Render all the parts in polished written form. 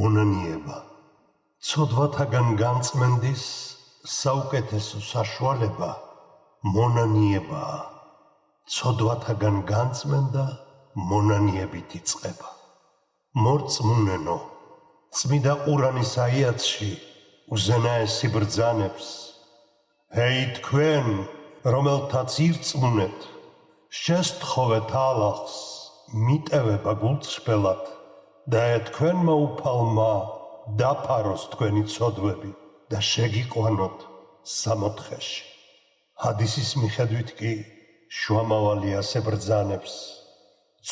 მონანიება ცოდვათაგან განწმენდის საუკეთესო საშუალება მონანიებაა. ცოდვათაგან განწმენდა მონანიებით იწყება. მორწმუნენო, წმიდა ყურანის აიათში უზენაესი ბრძანებს. ჰეი თქვენ, რომელთაც ირწმუნეთ, შესთხოვეთ ალაჰს მიტევება გულწრფელად და თქვენმა უფალმა დაფაროს თქვენი ცოდვები და შეგიყვანოთ სამოთხეში. ჰადისის მიხედვით კი შუამავალი ასე ბრძანებს.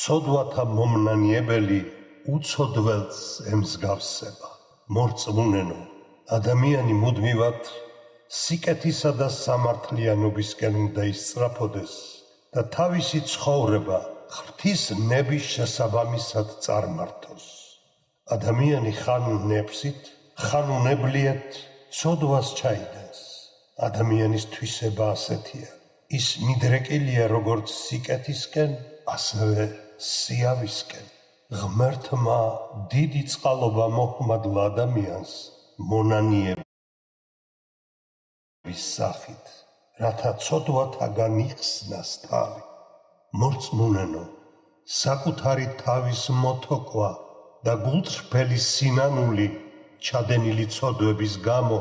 ცოდვათა მომნანიებელი უცოდველს ემსგავსება. მორწმუნენო, ადამიანი მუდმივად სიკეთისა და სამართლიანობისკენ უნდა ისწრაფოდეს და თავისი ცხოვრება ღვთის ნების შესაბამისად წარმართოს. ადამიანი ხან ნებსით, ხან უნებლიეთ ცოდვას ჩაიდენს. ადამიანის თვისება ასეთია. ის მიდრეკილია როგორც სიკეთისკენ, ასევე სიავისკენ. ღმერთმა დიდი წყალობა მოჰმადლა ადამიანს მონანიების სახით, რათა ცოდვათაგან იხსნას თავი. მორწმუნენო, საკუთარი თავის მოთოკვა და გულწრფელი სინანული ჩადენილი ცოდვების გამო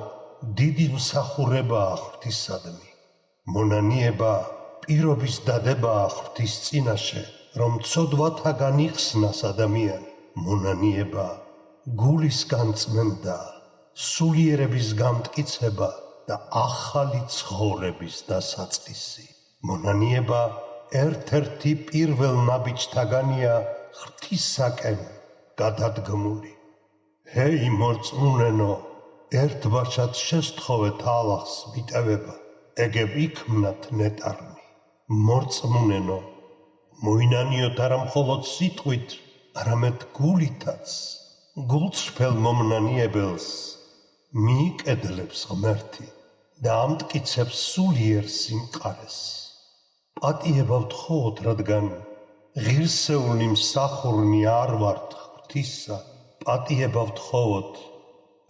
დიდი მსახურებაა ღვთისადმი. მონანიება პირობის დადებაა ღვთის წინაშე, რომ ცოდვათაგან იხსნას ადამიანი. მონანიება გულის განწმენდა, სულიერების გამტკიცება და ახალი ცხოვრების დასაწყისი. მონანიება ერთ-ერთი პირველ ნაბიჯთაგანია ღვთისაკენ გადადგმული. ჰეი მორწმუნენო, ერთბაშად შესთხოვეთ ალაჰს მიტევება, ეგებ იქმნათ ნეტარნი. მორწმუნენო, მოინანიოთ არა მხოლოდ სიტყვით, არამედ გულითაც. გულწრფელ მომნანიებელს მიიკედლებს ღმერთი და ამტკიცებს სულიერ სიმყარეს. პატიება ვთხოვოთ, რადგან ღირსეული მსახურნი არ ვართ ღვთისა. პატიება ვთხოვოთ,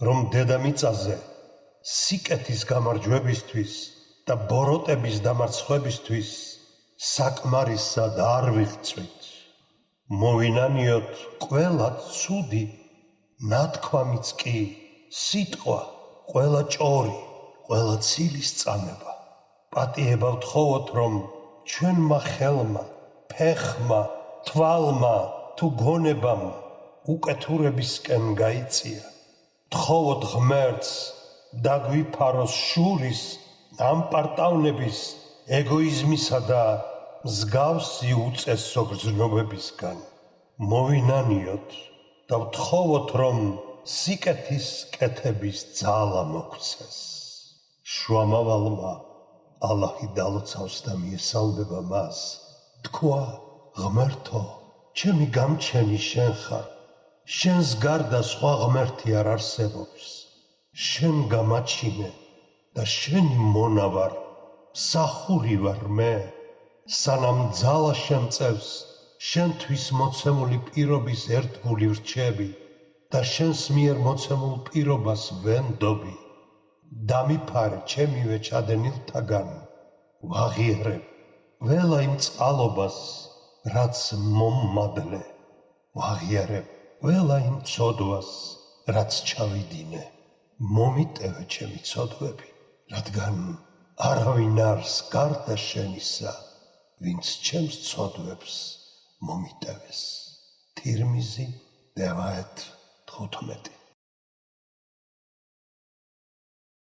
რომ დედამიწაზე სიკეთის გამარჯვებისთვის და ბოროტების დამარცხებისთვის საკმარისად არ ვიღწვით. მოვინანიოთ ყველა ცუდი, ნათქვამიც კი, სიტყვა, ყველა ჭორი, ყველა ცილის წამება. პატიება ვთხოვოთ, რომ ჩვენმა ხელმა, ფეხმა, თვალმა თუ გონებამ უკეთურებისკენ გაიწია. ვთხოვოთ ღმერთს დაგვიფაროს შურის, ამპარტავნების, ეგოიზმისა და მსგავსი უწესო გრძნობებისგან. მოვინანიოთ და ვთხოვოთ, რომ სიკეთის კეთების ძალა მოგვცეს. შუამავალმა, ალაჰი დალოცავს და მიესალმება მას, თქვა, ღმერთო, ჩემი გამჩენი შენ ხარ. შენს გარდა სხვა ღმერთი არ არსებობს. შენ გამაჩინე და შენი მონა ვარ, მსახური ვარ მე. სანამ ძალა შემწევს, შენთვის მოცემული პირობის ერთგული ვრჩები და შენს მიერ მოცემულ პირობას ვენდობი. დამიფარე ჩემივე ჩადენილთაგან, ვაღიარებ ველა იმ წყალობას, რაც მომმადლე. ვაღიარებ ველა იმ ცოდვას, რაც ჩავიდინე. მომიტევე ჩემი ცოდვები, რადგან არავინ არს გარდა შენისა, ვინც ჩემს ცოდვებს მომიტევეს. თირმიზი, რივაიათ 15.